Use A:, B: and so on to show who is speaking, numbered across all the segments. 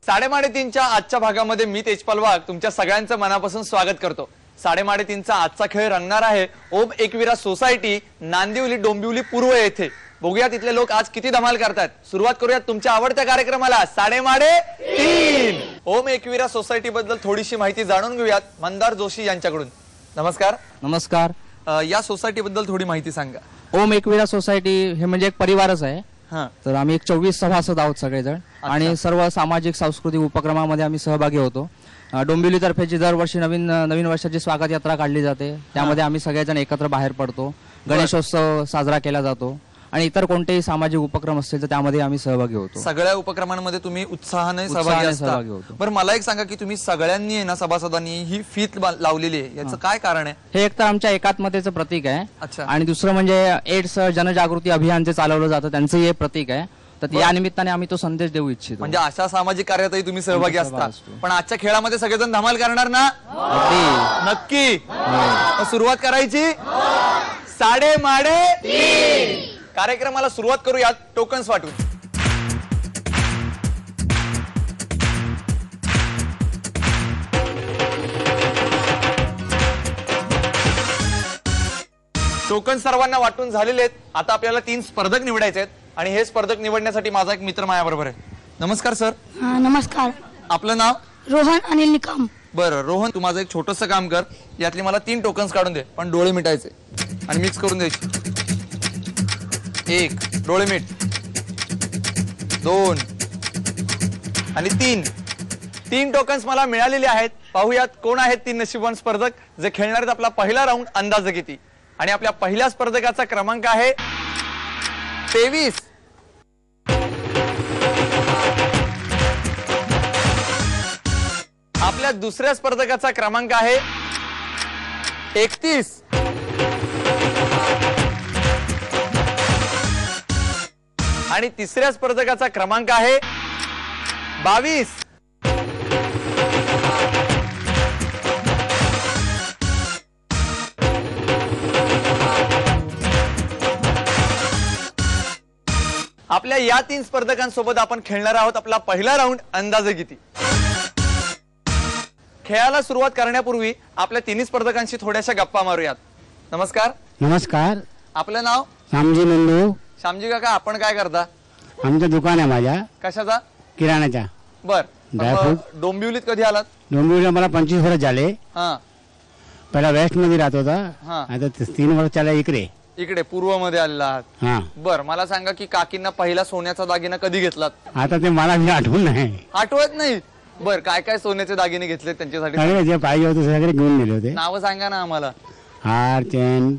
A: साडेमाडेतीनच्या आजच्या भागामध्ये मी तेजपाल वाघ तुमच्या सगळ्यांचं मनापासून स्वागत करतो। साडेमाडेतीनचा आजचा खेळ रंगणार आहे ओम एकविरा सोसायटी नांदिवली डोंबिवली पूर्व येथे। बघूया तिथले लोक आज किती धमाल करतात। सुरुवात करूया तुमच्या आवडत्या कार्यक्रमाला साडेमाडेतीन। ओम एकविरा सोसायटी बद्दल थोडीशी माहिती जाणून घेऊयात मंदार जोशी यांच्याकडून। नमस्कार।
B: नमस्कार।
A: या सोसायटी बद्दल थोडी माहिती सांगा।
B: ओम एकविरा सोसायटी हे म्हणजे एक परिवारच आहे। तर आम्ही 24 सभासद आहोत सगळेजण आणि सर्व सामाजिक सांस्कृतिक उपक्रमामध्ये आम्ही सहभागी होतो। डोंबिवली तर्फे दरवर्षी नवीन वर्षाची स्वागत यात्रा काढली जाते, त्यामध्ये आम्ही सगळेजण एकत्र बाहेर पडतो। गणेशोत्सव साजरा केला जातो आणि इतर कोणतेही सामाजिक उपक्रम असतील तर त्यामध्ये आम्ही सहभागी होतो।
A: सगळ्या उपक्रमांमध्ये तुम्ही उत्साहाने सहभागी असता। बरं मला एक सांगा की तुम्ही सगळ्यांनी आहे ना सभासदांनी ही फीत लावलेली आहे, याचं काय कारण आहे?
B: हे एक तर आमच्या एकात्मतेचं प्रतीक आहे आणि दुसरं म्हणजे एड्स जनजागृती अभियान जे चालवलं जातं त्यांचं हे प्रतीक आहे। तर या निमित्ताने आम्ही तो संदेश देऊ इच्छितो।
A: म्हणजे अशा सामाजिक कार्यातही तुम्ही सहभागी असता। पण आजच्या खेळामध्ये सगळेजण धमाल करणार ना? नक्की। सुरुवात करायची साडेमाडेतीन। कार्यक्रमाला सुरुवात करूयात टोकन्स वाटून। टोकन सर्वांना वाटून झालेले आहेत। आता आपल्याला 3 स्पर्धक निवडायचे आहेत आणि हे स्पर्धक निवडण्यासाठी माझा एक मित्र माझ्याबरोबर आहे। नमस्कार सर।
C: नमस्कार।
A: आपलं नाव?
C: रोहन अनिल निकम।
A: बरं रोहन, तू माझं एक छोटंसं काम कर, यातली मला 3 टोकन्स काढून दे, पण डोळे मिटायचे आणि मिक्स करून द्यायचे। 1 डोळे मीठ, 2 आणि 3 टोकन्स मला मिळालेले आहेत। पाहूयात कोण आहेत 3 नशीबवान स्पर्धक जे खेळणार आहेत आपला पहिला राऊंड अंदाजे किती। आणि आपल्या पहिल्या स्पर्धकाचा क्रमांक आहे 23। आपल्या दुसऱ्या स्पर्धकाचा क्रमांक आहे 31। आणि तिसऱ्या स्पर्धकाचा क्रमांक आहे 22। आपल्या या 3 स्पर्धकांसोबत आपण खेळणार आहोत आपला पहिला राऊंड अंदाजे किती। खेळाला सुरुवात करण्यापूर्वी आपल्या 3 स्पर्धकांशी थोड्याशा गप्पा मारूयात। नमस्कार।
D: नमस्कार।
A: आपलं नाव?
D: श्यामजी नंदू।
A: श्यामजी काका, आपण काय करता?
D: आमचं दुकान आहे माझ्या।
A: कशाचा?
D: किराणाचा।
A: बर, डोंबिवलीत कधी आलात?
D: डोंबिवलीला मला 25 वर्ष झाले। पहिला वेस्ट मध्ये राहत होता, आता 3 वर्ष झाले
A: इकडे पूर्व मध्ये आलेला आहात। बर, मला सांगा की काकींना पहिला सोन्याचा दागिना कधी घेतलात?
D: आता ते मला आठवण नाही।
A: आठवत नाही? बर, काय काय सोन्याचे दागिने घेतले त्यांच्यासाठी?
D: सगळे जे पाहिजे होते सगळे घेऊन दिले होते।
A: नाव सांगा ना आम्हाला।
D: हार चेन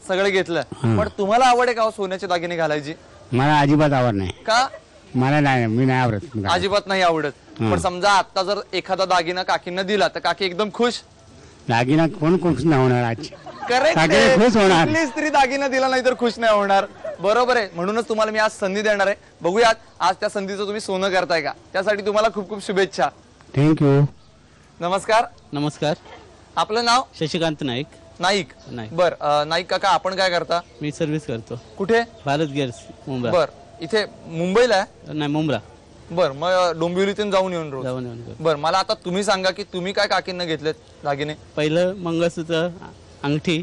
D: सगळे
A: घेतलं। पण तुम्हाला आवड आहे का सोन्याचे दागिने घालायची?
D: मला अजिबात आवड नाही।
A: का?
D: मला नाही, मी नाही आवडत।
A: अजिबात नाही आवडत? पण समजा आता जर एखादा दागिना काकींना दिला तर काकी एकदम खुश?
D: दागिना कोण खुश नाही होणार आज?
A: करेक्ट,
D: खुश होणार।
A: स्त्री दागिना दिला नाही तर खुश नाही होणार। बरोबर आहे, म्हणूनच तुम्हाला मी आज संधी देणार आहे। बघूयात आज त्या संधीचं तुम्ही सोनं करताय का। त्यासाठी तुम्हाला खूप खूप शुभेच्छा।
D: थँक्यू।
A: नमस्कार।
B: नमस्कार।
A: आपलं नाव?
B: शशिकांत नाईक।
A: नाईक। बर, नाईक काका आपण काय करता?
B: मी सर्व्हिस करतो।
A: कुठे?
B: भारत गॅस मुंबई।
A: बर, इथे मुंबईला आहे?
B: नाही, मुंब्रा।
A: बर, मग डोंबिवलीतून जाऊन येऊन रोज? बर, मला आता तुम्ही सांगा की तुम्ही काय काकींना घेतलेत दागिने?
B: पहिलं मंगळसूत्र, अंगठी,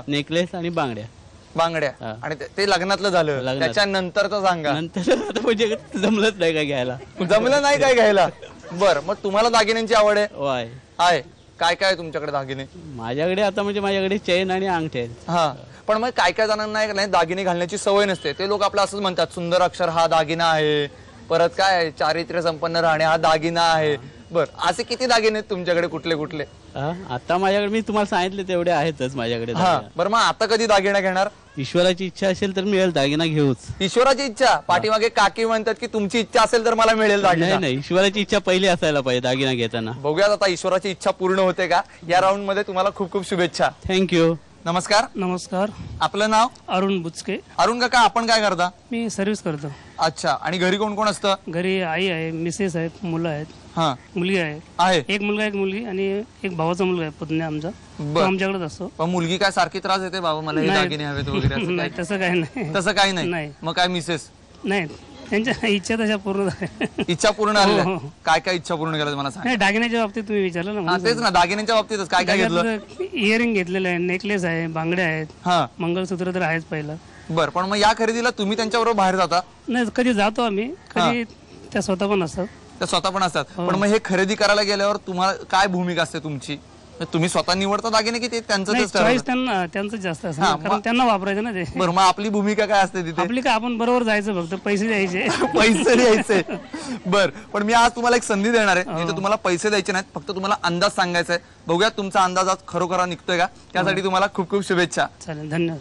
B: नेकलेस आणि बांगड्या
A: आणि ते लग्नातलं झालं, त्याच्यानंतरच सांगा।
B: नंतर म्हणजे जमलंच नाही काय घ्यायला।
A: जमलं नाही काय घ्यायला? बर, मग तुम्हाला दागिन्यांची आवड आहे? आहे। काय काय तुमच्याकडे दागिने?
B: माझ्याकडे आता म्हणजे माझ्याकडे चेन आणि अंगठी आहेत।
A: पण मग काय काय जणांना दागिने घालण्याची सवय नसते, ते लोक आपलं असंच म्हणतात सुंदर अक्षर हा दागिना आहे, परत काय चारित्र्य संपन्न राहणे हा दागिना आहे। बर, असे किती दागिने आहेत तुमच्याकडे? कुठले कुठले?
B: आता माझ्याकडे मी तुम्हाला सांगितले तेवढे आहेतच माझ्याकडे।
A: बरं, मग आता कधी दागिना घेणार?
B: ईश्वराची इच्छा असेल तर मिळेल दागिना घेऊच।
A: ईश्वराची इच्छा? पाठीमागे काकी म्हणतात की तुमची इच्छा असेल तर मला मिळेल दागिना।
B: नाही, ईश्वराची इच्छा पहिली असायला पाहिजे दागिना घेताना।
A: बघूयात आता ईश्वराची इच्छा पूर्ण होते का। या राऊंड मध्ये तुम्हाला खूप खूप शुभेच्छा।
B: थँक्यू।
A: नमस्कार।
E: नमस्कार।
A: आपलं नाव?
E: अरुण बुचके।
A: अरुण काका आपण काय करता?
E: मी सर्व्हिस करतो।
A: अच्छा, आणि घरी कोण कोण असतं?
E: घरी आई आहे, मिसेस आहेत, मुलं आहेत,
A: हाँ
E: मुलगी आहे, एक मुलगा एक मुलगी आणि एक भावाचा मुलगा आहे पुतण्या आमचा, तो आमच्याकडेच असतो.
A: पण मुलगी काय सारखी त्रास देते बाबा मला हे दागिने हवेत वगैरे असं
E: नाही, तसं काही नाही.
A: तसं काही नाही. मग काय मिसेस?
E: नाही, त्यांच्या इच्छा तशा पूर्ण झाल्या.
A: इच्छा पूर्ण आल्या
E: हो.
A: काय काय इच्छा पूर्ण केल्या मला सांग.
E: नाही, दागिन्याच्या बाबतीत तुम्ही विचारलं ना
A: हा
E: म्हणून
A: तेच ना, दागिन्यांच्या बाबतीतच काय काय घेतलं.
E: इयरिंग घेतलेलं आहे, नेकलेस आहे, बांगड्या आहेत,
A: हा
E: मंगळसूत्र तर आहेच पहिलं.
A: बर, पण मग या खरेदीला तुम्ही त्यांच्याबरोबर बाहेर जाता,
E: नाही कधी जातो आम्ही, कधी त्या स्वतः पण असतात.
A: त्या स्वतः पण असतात. पण मग हे खरेदी करायला गेल्यावर तुम्हाला काय भूमिका असते तुमची? तुम्ही स्वतः निवडता दागिने की ते त्यांचं तेच
E: चॉईस
A: ठरवतं?
E: त्यांचं जास्त असतं ना, कारण त्यांना वापरायचं ना ते.
A: बरं, मग आपली भूमिका काय असते तिथे?
E: आपली काय, आपण बरोबर जायचं, फक्त पैसे द्यायचे.
A: पैसे द्यायचे. बर, पण मी आज तुम्हाला एक संधी देणार आहे. इथे तुम्हाला पैसे द्यायचे नाहीत, फक्त तुम्हाला अंदाज सांगायचा आहे. बघूया तुमचा अंदाज आज खरोखर निघतोय का. त्यासाठी तुम्हाला खूप खूप शुभेच्छा.
E: चालेल, धन्यवाद.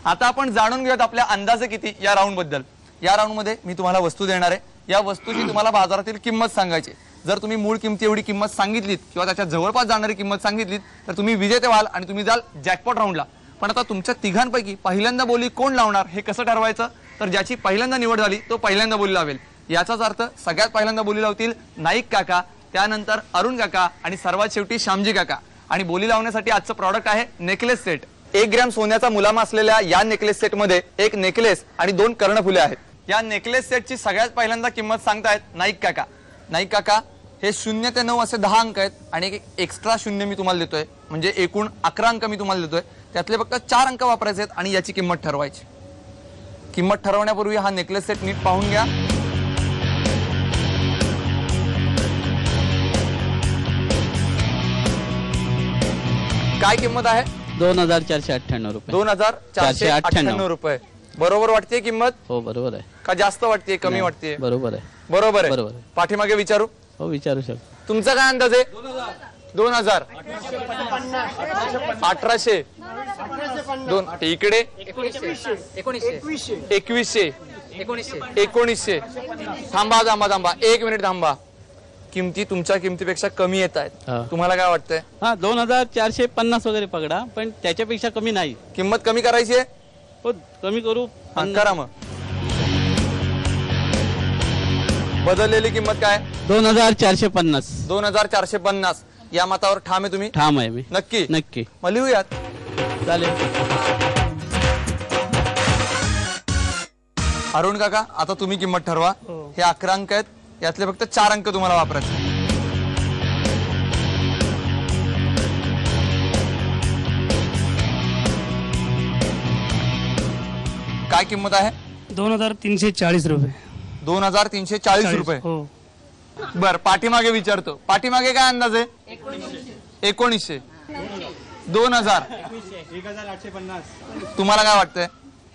A: आता आपण जाणून घेऊयात आपल्या अंदाजे किती या राऊंड बद्दल. या राऊंड मध्ये मी तुम्हाला वस्तू देणार आहे. या वस्तूची तुम्हाला बाजारातील किंमत सांगायची. जर तुम्ही मूळ किमती एवढी किंमत सांगितलीत किंवा त्याच्या जवळपास जाणारी किंमत सांगितलीत तर तुम्ही विजेते व्हाल आणि तुम्ही जाल जॅकपॉट राऊंडला. पण आता तुमच्या तिघांपैकी पहिल्यांदा बोली कोण लावणार हे कसं ठरवायचं? तर ज्याची पहिल्यांदा निवड झाली तो पहिल्यांदा बोली लावेल. याचाच अर्थ सगळ्यात पहिल्यांदा बोली लावतील नाईक काका, त्यानंतर अरुण काका आणि सर्वात शेवटी श्यामजी काका. आणि बोली लावण्यासाठी आजचं प्रॉडक्ट आहे नेकलेस सेट. 1 ग्रॅम सोन्याचा मुलामा असलेल्या या नेकलेस सेट मध्ये एक नेकलेस आणि 2 कर्णफुले आहेत. या नेकलेस सेटची सगळ्यात पहिल्यांदा किंमत सांगतायत नाईक काका. नाईक काका, हे 0 ते 9 असे 10 अंक आहेत आणि एक एक्स्ट्रा 0 मी तुम्हाला देतोय, म्हणजे एकूण 11 अंक मी तुम्हाला देतोय. त्यातले फक्त 4 अंक वापरायचे आहेत आणि याची किंमत ठरवायची. किंमत ठरवण्यापूर्वी हा नेकलेस सेट नीट पाहून घ्या. काय किंमत आहे?
F: 2498 रुपये.
A: 2498 रुपये. बरोबर वाटते किंमत?
F: हो बरोबर आहे.
A: का जास्त वाटते, कमी वाटते?
F: बरोबर आहे.
A: बरोबर आहे.
F: बरोबर आहे.
A: पाठीमागे विचारू.
F: हो विचारू शकतो.
A: तुमचा काय अंदाज आहे? 2000 1800 दोन इकडे 2100 1900. थांबा थांबा थांबा, 1 मिनिट थांबा. किमती तुमच्या किमतीपेक्षा कमी येत आहेत.
F: हा.
A: तुम्हाला काय वाटतंय?
F: हा 2450 वगैरे पकडा, पण त्याच्यापेक्षा कमी नाही.
A: किंमत कमी करायची आहे?
F: हो कमी करू.
A: करा मग. बदललेली किंमत काय?
F: 2450.
A: 2450. या मतावर ठाम आहे तुम्ही?
F: ठाम आहे मी.
A: नक्की?
F: नक्की.
A: मग लिहूयात.
F: चालेल.
A: अरुण काका, आता तुम्ही किंमत ठरवा. हे 11 अंक आहेत, यातले फक्त 4 अंक तुम्हाला वापरायचे. काय किंमत आहे?
E: 2340 रुपये.
A: 2340 रुपये.
E: हो.
A: बर, पाठीमागे विचारतो. पाठीमागे काय अंदाज आहे? 1900. 2000. तुम्हाला काय वाटतंय?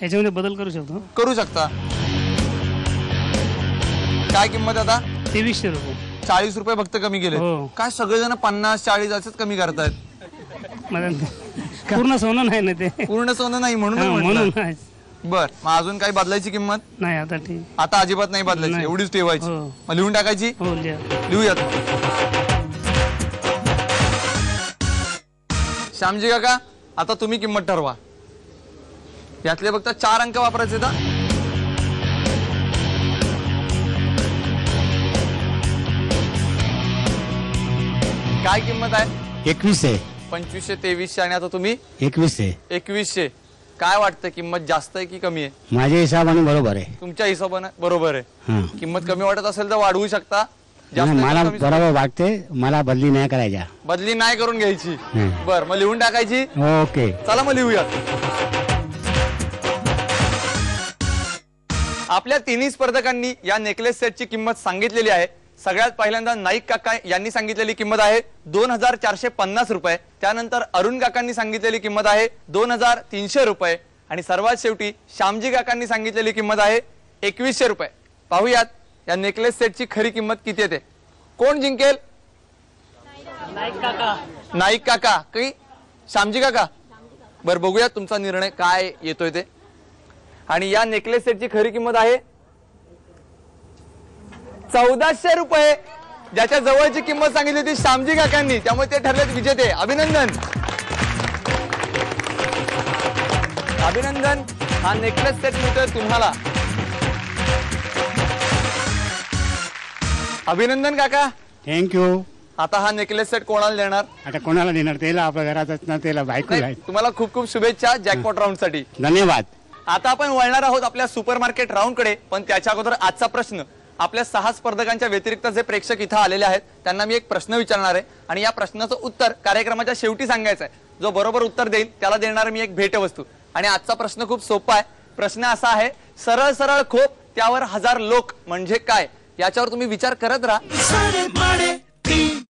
E: याच्यामध्ये बदल करू शकतो.
A: करू शकता. काय किंमत आता?
E: 2300 रुपये.
A: 40 रुपये फक्त कमी केले.
E: हो.
A: काय सगळेजण 50-40 असेच कमी करतायत?
E: पूर्ण सोनं नाही ना ते.
A: पूर्ण सोनं नाही म्हणून
E: हा,
A: म्हटलं.
E: म्हणून आहे.
A: बर, मग अजून काही बदलायची किंमत?
E: नाही आता ठीक.
A: आता अजिबात नाही बदलायची,
E: नाही.
A: एवढीच ठेवायची.
E: हो.
A: मग लिहून टाकायची?
E: हो लिहा.
A: लिहूयात. श्यामजी काका, आता तुम्ही किंमत ठरवा. यातले फक्त 4 अंक वापरायचे का? काय किंमत आहे?
D: 2100.
A: 2500, 2300 आणि आता तुम्ही
D: 2100.
A: 2100. काय वाटतं, किंमत जास्त आहे की कमी आहे?
D: माझ्या हिशोबाने बरोबर आहे.
A: तुमच्या हिशोबाने बरोबर आहे.
D: हा.
A: किंमत कमी वाटत असेल तर वाढवू शकता. जास्त
D: नाही, मला
A: कमी-
D: बरोबर वाटते. मला बदली नाही करायच्या.
A: बदली नाही करून घ्यायची.
D: हं.
A: बर, मग लिहून टाकायची.
D: ओके.
A: चला मग लिहूयात. आपल्या तिन्ही स्पर्धकांनी या नेकलेस सेटची किंमत सांगितलेली आहे. सगळ्यात पहिल्यांदा नाईक काका यांनी सांगितलेली किंमत आहे 2450 रुपये. त्यानंतर अरुण काकांनी सांगितलेली किंमत आहे 2300 रुपये. आणि सर्वात शेवटी श्यामजी काकांनी सांगितलेली किंमत आहे 2100 रुपये. पाहूयात या नेकलेस सेटची खरी किंमत किती येते. कोण जिंकेल? नाईक काका की श्यामजी काका? बर, बघूयात तुमचा निर्णय काय येतोय ते. आणि या नेकलेस सेटची खरी किंमत आहे 1400 रुपये. ज्याच्या जवळची किंमत सांगितली ती श्यामजी काकांनी, त्यामुळे ते ठरलेत विजेते. अभिनंदन. अभिनंदन. हा नेकलेस सेट मिळतोय तुम्हाला. अभिनंदन काका.
D: थँक्यू.
A: आता हा नेकलेस सेट कोणाला देणार?
D: आता कोणाला देणार? त्याला आपल्या घरात असणार, त्याला बायको
A: नाही,
D: आहे.
A: तुम्हाला खूप खूप शुभेच्छा जॅकपॉट राऊंड साठी.
D: धन्यवाद.
A: आता आपण वळणार आहोत आपल्या सुपरमार्केट राऊंडकडे, पण त्याच्या अगोदर आजचा प्रश्न. आपल्या 6 स्पर्धकांच्या व्यतिरिक्त जे प्रेक्षक इथं आलेले आहेत त्यांना मी एक प्रश्न विचारणार आहे आणि या प्रश्नाचं उत्तर कार्यक्रमाच्या शेवटी सांगायचं आहे. जो बरोबर उत्तर देईल त्याला देणार मी एक भेटवस्तू. आणि आजचा प्रश्न खूप सोपा आहे. प्रश्न असा आहे, सरळ सरळ खोप त्यावर 1000 लोक म्हणजे काय? याच्यावर तुम्ही विचार करत राहा.